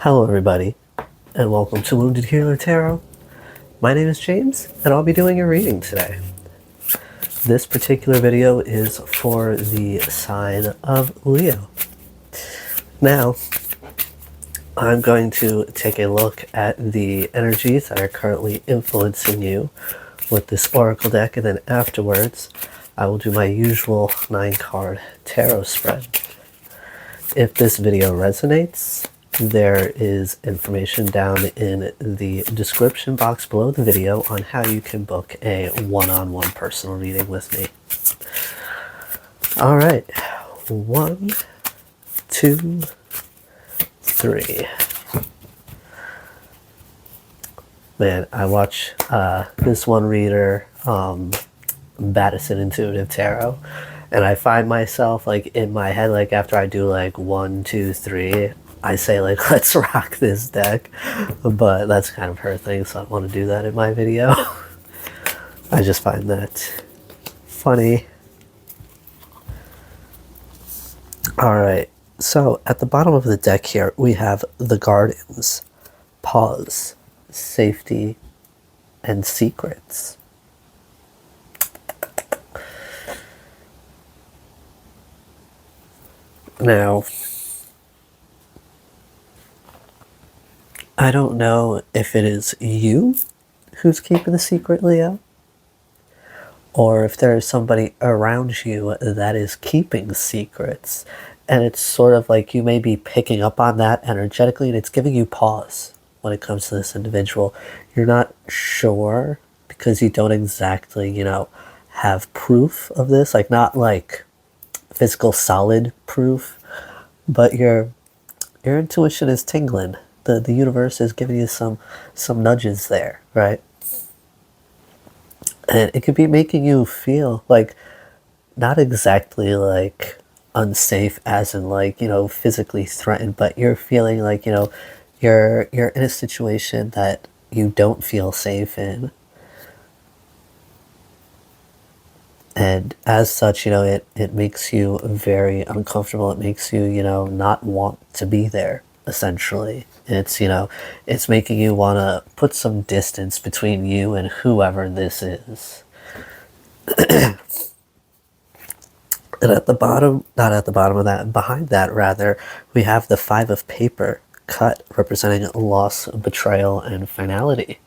Hello everybody, and welcome to Wounded Healer Tarot. My name is James, and I'll be doing a reading today. This particular video is for the sign of Leo. Now, I'm going to take a look at the energies that are currently influencing you with this oracle deck, and then afterwards, I will do my usual 9-card tarot spread. If this video resonates, there is information down in the description box below the video on how you can book a one-on-one personal reading with me. All right, 1, 2, 3. Man, I watch this one reader, Battison Intuitive Tarot, and I find myself like in my head, like after I do like 1, 2, 3, I say like, let's rock this deck, but that's kind of her thing, so I don't want to do that in my video. I just find that funny. All right, so at the bottom of the deck here, we have the Gardens, Pause, Safety, and Secrets. Now, I don't know if it is you who's keeping the secret, Leo, or if there is somebody around you that is keeping secrets, and it's sort of like you may be picking up on that energetically, and it's giving you pause when it comes to this individual. You're not sure because you don't exactly, have proof of this, like not like physical solid proof, but your intuition is tingling. The universe is giving you some nudges there, right? And it could be making you feel like not exactly like unsafe as in like, physically threatened, but you're feeling like, you're in a situation that you don't feel safe in. And as such, it makes you very uncomfortable. It makes you, not want to be there, essentially. It's, it's making you want to put some distance between you and whoever this is. And at the bottom, not at the bottom of that, behind that rather, we have the 5 of Paper cut, representing loss, betrayal, and finality.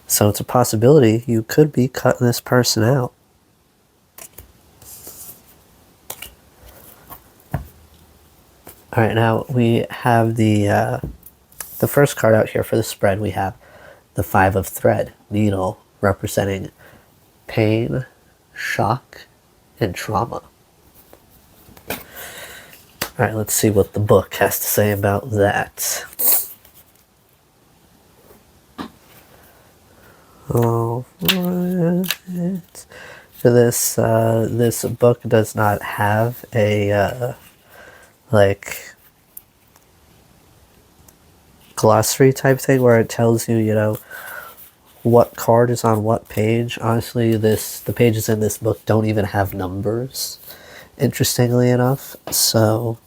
So it's a possibility you could be cutting this person out. All right, now we have the first card out here for the spread. We have the 5 of Thread, Needle, representing pain, shock, and trauma. All right, let's see what the book has to say about that. All right. This book does not have a like glossary type thing where it tells you, what card is on what page. Honestly, the pages in this book don't even have numbers, interestingly enough. So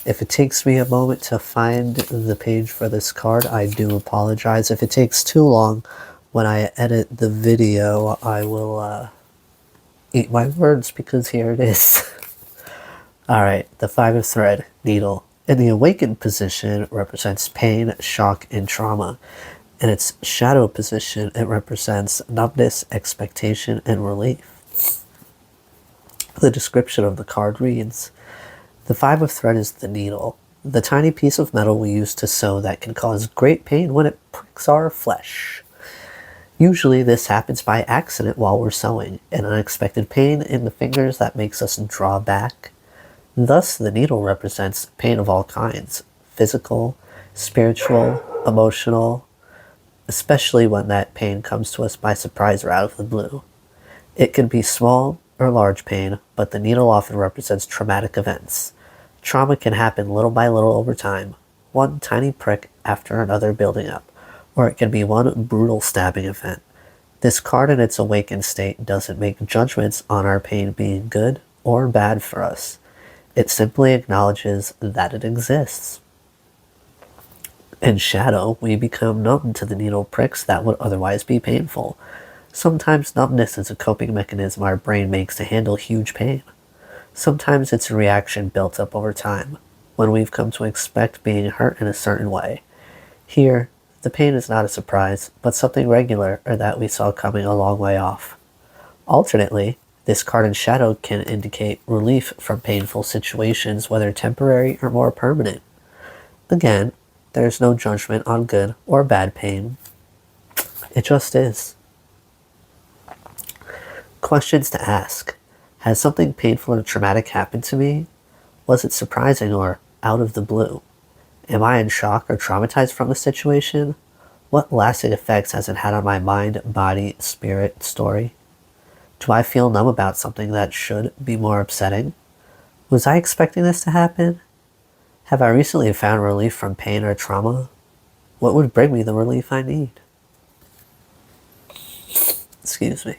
if it takes me a moment to find the page for this card, I do apologize. If it takes too long when I edit the video, I will eat my words, because here it is. All right, the 5 of Thread, Needle. In the awakened position, it represents pain, shock, and trauma. In its shadow position, it represents numbness, expectation, and relief. The description of the card reads, the 5 of Thread is the needle, the tiny piece of metal we use to sew that can cause great pain when it pricks our flesh. Usually this happens by accident while we're sewing, an unexpected pain in the fingers that makes us draw back. Thus, the needle represents pain of all kinds, physical, spiritual, emotional, especially when that pain comes to us by surprise or out of the blue. It can be small or large pain, but the needle often represents traumatic events. Trauma can happen little by little over time, one tiny prick after another building up, or it can be one brutal stabbing event. This card in its awakened state doesn't make judgments on our pain being good or bad for us. It simply acknowledges that it exists. In shadow, we become numb to the needle pricks that would otherwise be painful. Sometimes numbness is a coping mechanism our brain makes to handle huge pain. Sometimes it's a reaction built up over time, when we've come to expect being hurt in a certain way. Here, the pain is not a surprise, but something regular or that we saw coming a long way off. Alternately, this card in shadow can indicate relief from painful situations, whether temporary or more permanent. Again, there's no judgment on good or bad pain. It just is. Questions to ask. Has something painful or traumatic happened to me? Was it surprising or out of the blue? Am I in shock or traumatized from the situation? What lasting effects has it had on my mind, body, spirit, story? Do I feel numb about something that should be more upsetting? Was I expecting this to happen? Have I recently found relief from pain or trauma? What would bring me the relief I need? Excuse me.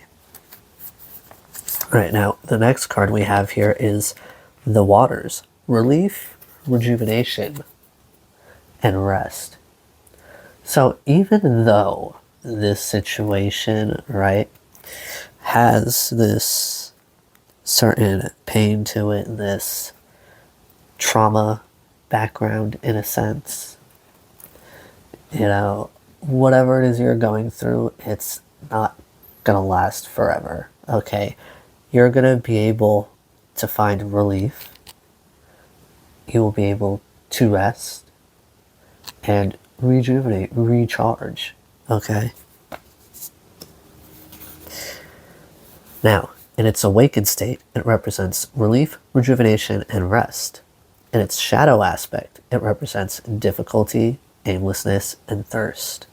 All right, now the next card we have here is the Waters. Relief, rejuvenation, and rest. So even though this situation, right, has this certain pain to it, this trauma background in a sense, whatever it is you're going through, it's not gonna last forever, okay? You're gonna be able to find relief. You will be able to rest and rejuvenate, recharge, okay? Now, in its awakened state, it represents relief, rejuvenation, and rest. In its shadow aspect, it represents difficulty, aimlessness, and thirst.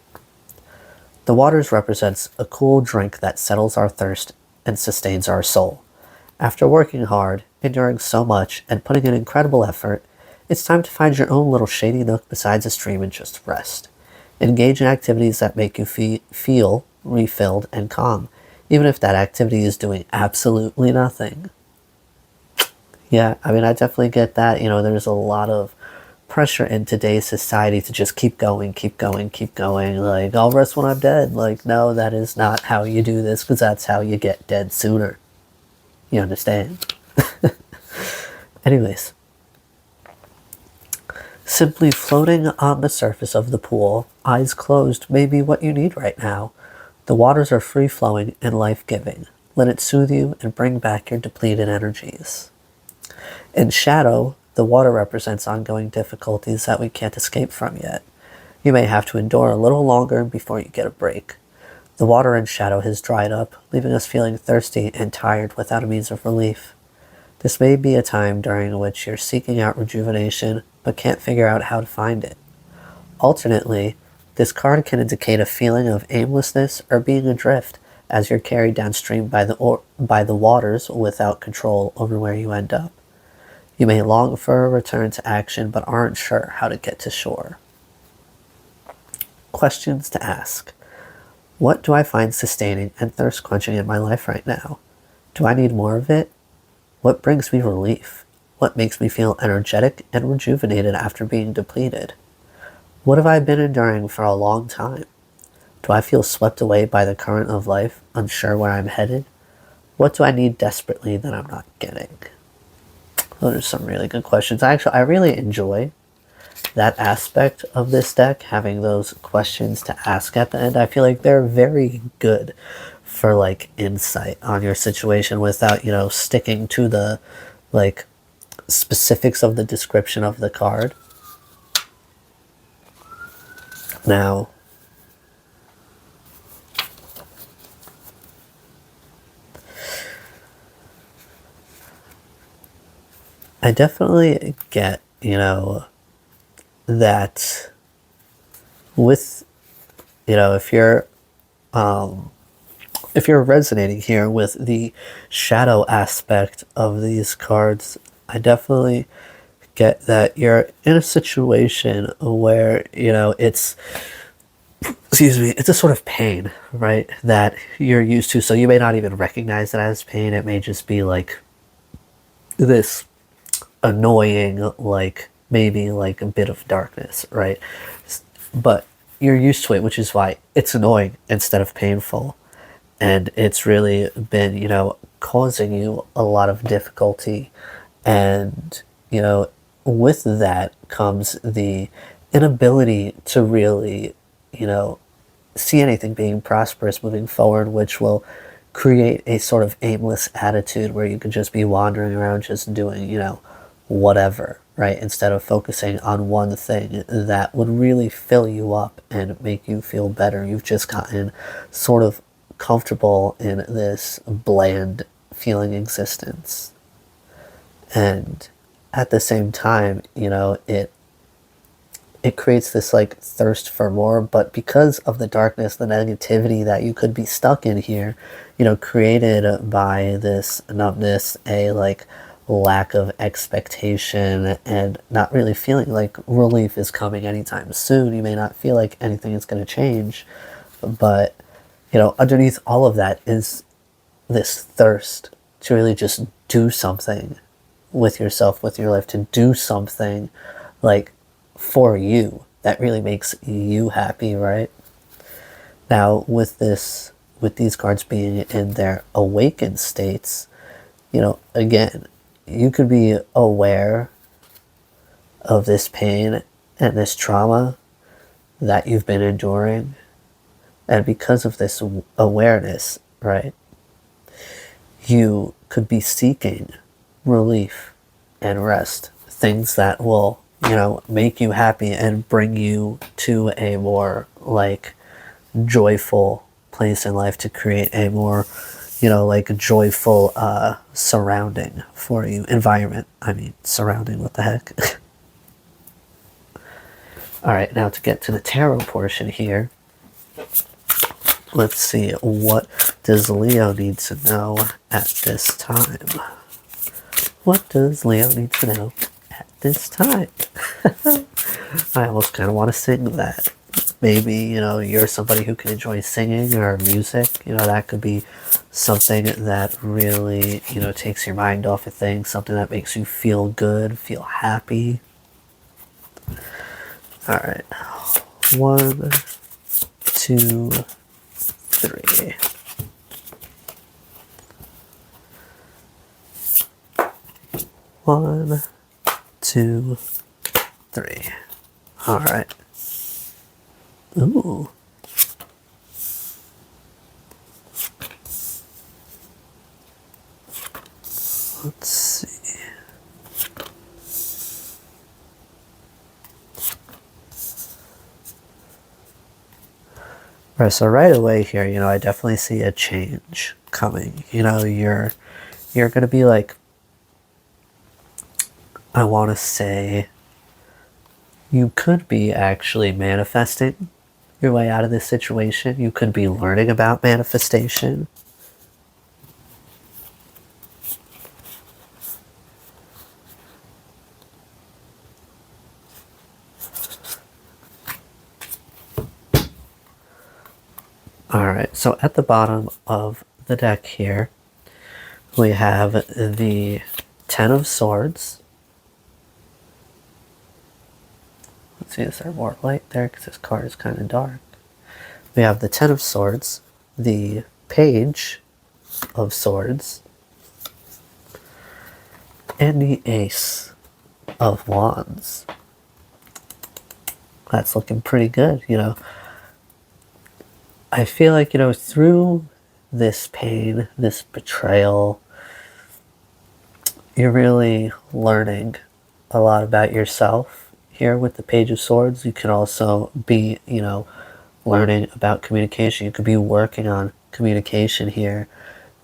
The Waters represents a cool drink that settles our thirst and sustains our soul. After working hard, enduring so much, and putting in incredible effort, it's time to find your own little shady nook beside a stream and just rest. Engage in activities that make you feel refilled and calm, even if that activity is doing absolutely nothing. Yeah, I mean, I definitely get that. There's a lot of pressure in today's society to just keep going, keep going, keep going. Like, I'll rest when I'm dead. Like, no, that is not how you do this, because that's how you get dead sooner. You understand? Anyways. Simply floating on the surface of the pool, eyes closed, may be what you need right now. The waters are free-flowing and life-giving. Let it soothe you and bring back your depleted energies. In shadow, the water represents ongoing difficulties that we can't escape from yet. You may have to endure a little longer before you get a break. The water in shadow has dried up, leaving us feeling thirsty and tired without a means of relief. This may be a time during which you're seeking out rejuvenation, but can't figure out how to find it. Alternately, this card can indicate a feeling of aimlessness or being adrift as you're carried downstream by the waters without control over where you end up. You may long for a return to action, but aren't sure how to get to shore. Questions to ask. What do I find sustaining and thirst-quenching in my life right now? Do I need more of it? What brings me relief? What makes me feel energetic and rejuvenated after being depleted? What have I been enduring for a long time? Do I feel swept away by the current of life, unsure where I'm headed? What do I need desperately that I'm not getting? Those are some really good questions. I really enjoy that aspect of this deck, having those questions to ask at the end. I feel like they're very good for like insight on your situation without, sticking to the like specifics of the description of the card. Now, I definitely get, that with, if you're resonating here with the shadow aspect of these cards, I definitely get that you're in a situation where, it's a sort of pain, right, that you're used to. So you may not even recognize it as pain. It may just be like this annoying, like maybe like a bit of darkness, right? but you're used to it, which is why it's annoying instead of painful. And it's really been, causing you a lot of difficulty. And, with that comes the inability to really, you know, see anything being prosperous moving forward, which will create a sort of aimless attitude where you could just be wandering around just doing, whatever, right? Instead of focusing on one thing that would really fill you up and make you feel better. You've just gotten sort of comfortable in this bland feeling existence. And at the same time, it creates this like thirst for more, but because of the darkness, the negativity that you could be stuck in here, created by this numbness, a like lack of expectation, and not really feeling like relief is coming anytime soon. You may not feel like anything is going to change, but underneath all of that is this thirst to really just do something with yourself, with your life, to do something like for you that really makes you happy, right? Now, with these cards being in their awakened states, again, you could be aware of this pain and this trauma that you've been enduring. And because of this awareness, right, you could be seeking relief and rest, things that will, make you happy and bring you to a more like joyful place in life, to create a more, like joyful surrounding for you, environment. I mean, surrounding, what the heck? All right, now to get to the tarot portion here, let's see, what does Leo need to know at this time? What does Leo need to know at this time? I almost kind of want to sing that. Maybe, you're somebody who can enjoy singing or music. That could be something that really, takes your mind off of things, something that makes you feel good, feel happy. All right. 1, 2, 3. One, 2, 3. All right. Ooh. Let's see. All right, so right away here, I definitely see a change coming. You're going to be like, I want to say, you could be actually manifesting your way out of this situation. You could be learning about manifestation. All right, so at the bottom of the deck here, we have the Ten of Swords. Let's see, is there more light there? Because this card is kind of dark. We have the Ten of Swords, the Page of Swords, and the Ace of Wands. That's looking pretty good, I feel like, through this pain, this betrayal, you're really learning a lot about yourself here with the Page of Swords. You can also be, learning about communication. You could be working on communication here,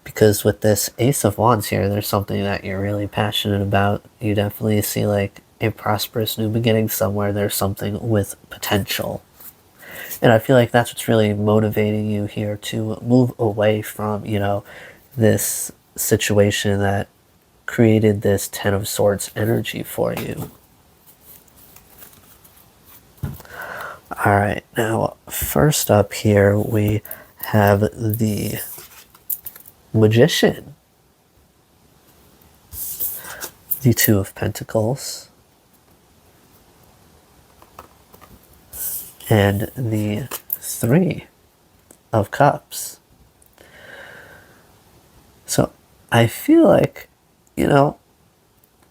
because with this Ace of Wands here, there's something that you're really passionate about. You definitely see like a prosperous new beginning somewhere. There's something with potential. And I feel like that's what's really motivating you here to move away from, this situation that created this Ten of Swords energy for you. All right, now first up here we have the Magician, the Two of Pentacles, and the Three of Cups. So I feel like, you know,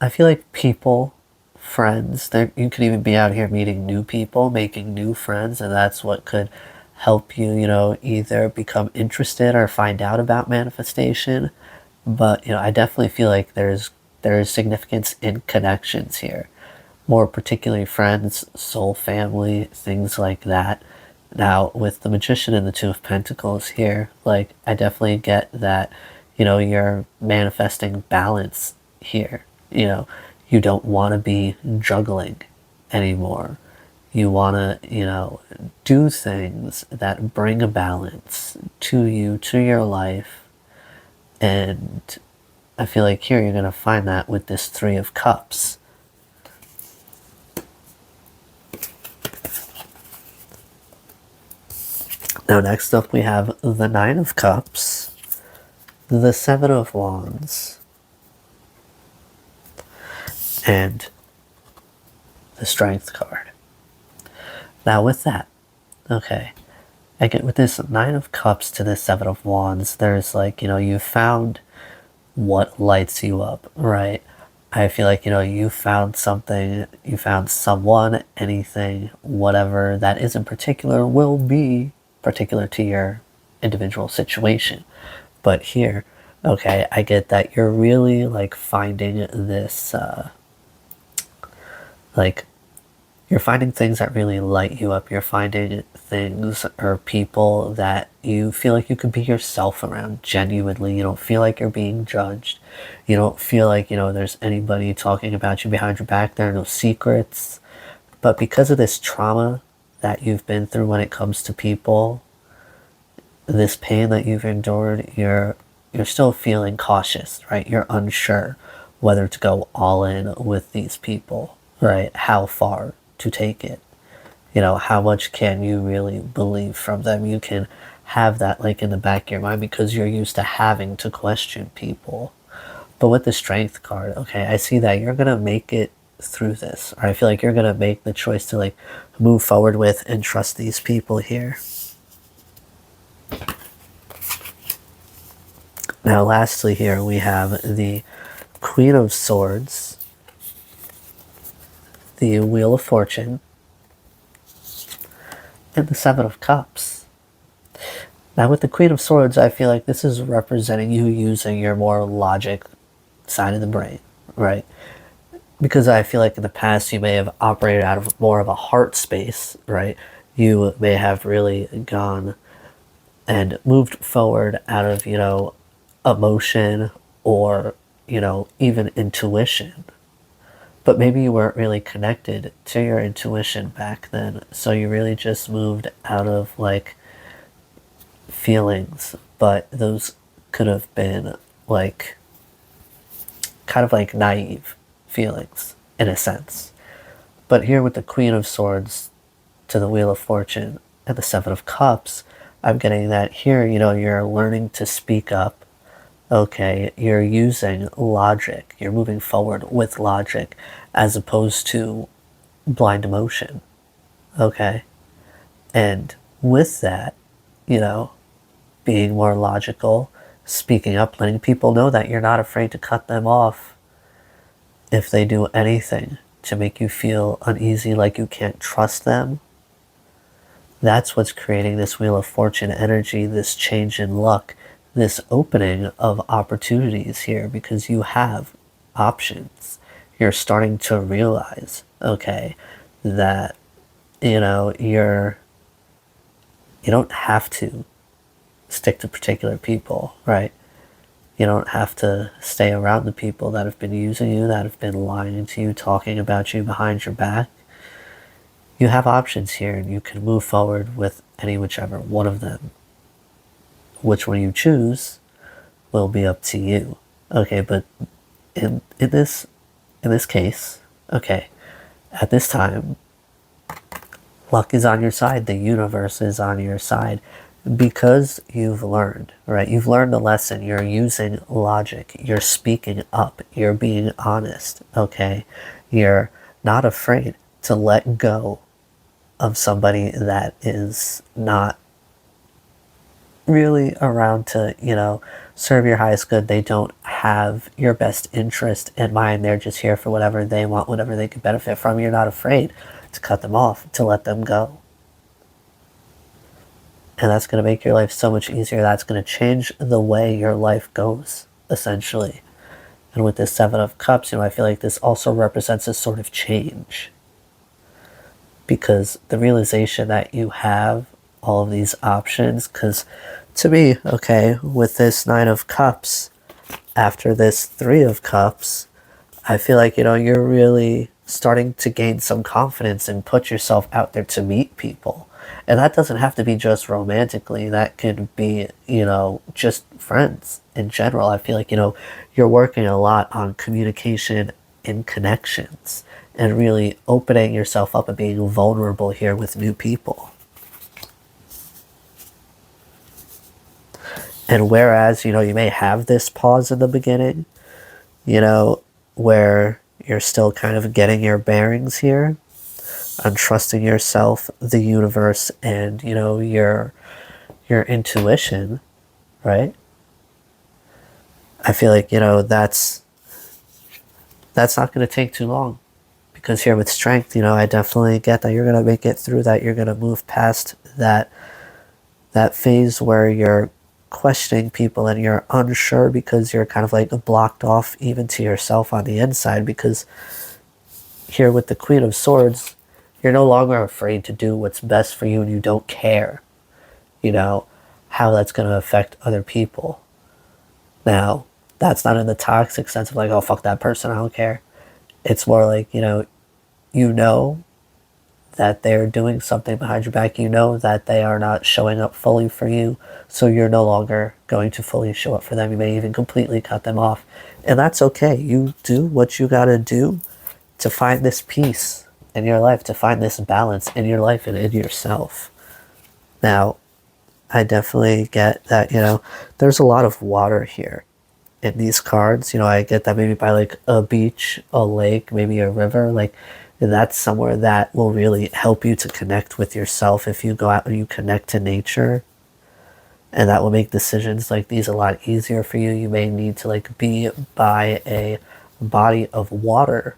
I feel like people, friends, you could even be out here meeting new people, making new friends, and that's what could help you, either become interested or find out about manifestation. But, I definitely feel like there's significance in connections here. More particularly friends, soul family, things like that. Now, with the Magician and the Two of Pentacles here, like, I definitely get that, you're manifesting balance here. You don't want to be juggling anymore. You want to, do things that bring a balance to you, to your life. And I feel like here you're going to find that with this Three of Cups. Now, next up, we have the Nine of Cups, the Seven of Wands, and the Strength card. Now, with that, okay, again, with this Nine of Cups to this Seven of Wands, there's like, you found what lights you up, right? I feel like, you found something, you found someone, anything, whatever that is in particular will be particular to your individual situation. But here, okay, I get that you're really like finding this, like, you're finding things that really light you up. You're finding things or people that you feel like you could be yourself around genuinely. You don't feel like you're being judged. You don't feel like, there's anybody talking about you behind your back. There are no secrets. But because of this trauma that you've been through when it comes to people, this pain that you've endured, you're still feeling cautious, right? You're unsure whether to go all in with these people, right? How far to take it. How much can you really believe from them? You can have that like in the back of your mind because you're used to having to question people. But with the Strength card, okay, I see that you're going to make it through this. Or I feel like you're going to make the choice to like move forward with and trust these people here. Now, lastly here, we have the Queen of Swords, the Wheel of Fortune, and the Seven of Cups. Now, with the Queen of Swords, I feel like this is representing you using your more logic side of the brain, right? Because I feel like in the past you may have operated out of more of a heart space, right? You may have really gone and moved forward out of, emotion or, even intuition. But maybe you weren't really connected to your intuition back then. So you really just moved out of like feelings. But those could have been like kind of like naive feelings in a sense. But here with the Queen of Swords to the Wheel of Fortune and the Seven of Cups, I'm getting that here, you're learning to speak up. Okay, you're using logic. You're moving forward with logic as opposed to blind emotion. Okay? And with that, being more logical, speaking up, letting people know that you're not afraid to cut them off if they do anything to make you feel uneasy, like you can't trust them. That's what's creating this Wheel of Fortune energy, this change in luck, this opening of opportunities here because you have options. You're starting to realize, okay, that, you don't have to stick to particular people, right? You don't have to stay around the people that have been using you, that have been lying to you, talking about you behind your back. You have options here and you can move forward with whichever one of them. Which one you choose will be up to you. Okay, but in this case, okay, at this time, luck is on your side. The universe is on your side because you've learned, right? You've learned a lesson. You're using logic. You're speaking up. You're being honest, okay? You're not afraid to let go of somebody that is not really around to, serve your highest good. They don't have your best interest in mind. They're just here for whatever they want, whatever they can benefit from. You're not afraid to cut them off, to let them go. And that's going to make your life so much easier. That's going to change the way your life goes, essentially. And with this Seven of Cups, I feel like this also represents a sort of change. Because the realization that you have all of these options, because to me, okay, with this Nine of Cups, after this Three of Cups, I feel like, you're really starting to gain some confidence and put yourself out there to meet people. And that doesn't have to be just romantically. That could be, just friends in general. I feel like, you're working a lot on communication and connections and really opening yourself up and being vulnerable here with new people. And whereas, you may have this pause in the beginning, where you're still kind of getting your bearings here, on trusting yourself, the universe, and, your intuition, right? I feel like, that's not going to take too long. Because here with Strength, I definitely get that you're going to make it through that. You're going to move past that phase where you're questioning people and you're unsure because you're kind of like blocked off even to yourself on the inside. Because here with the Queen of Swords, you're no longer afraid to do what's best for you, and you don't care, how that's going to affect other people. Now, that's not in the toxic sense of like, oh, fuck that person, I don't care. It's more like, you know that they're doing something behind your back. You know that they are not showing up fully for you. So you're no longer going to fully show up for them. You may even completely cut them off. And that's okay. You do what you got to do to find this peace in your life, to find this balance in your life and in yourself. Now, I definitely get that, there's a lot of water here in these cards. I get that maybe by like a beach, a lake, maybe a river, like that's somewhere that will really help you to connect with yourself if you go out and you connect to nature. And that will make decisions like these a lot easier for you. You may need to like be by a body of water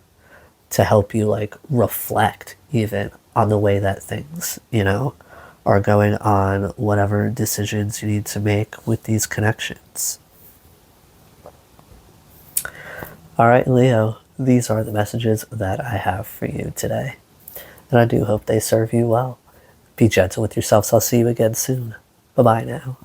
to help you like reflect even on the way that things, are going on, whatever decisions you need to make with these connections. All right, Leo, these are the messages that I have for you today. And I do hope they serve you well. Be gentle with yourself, so I'll see you again soon. Bye-bye now.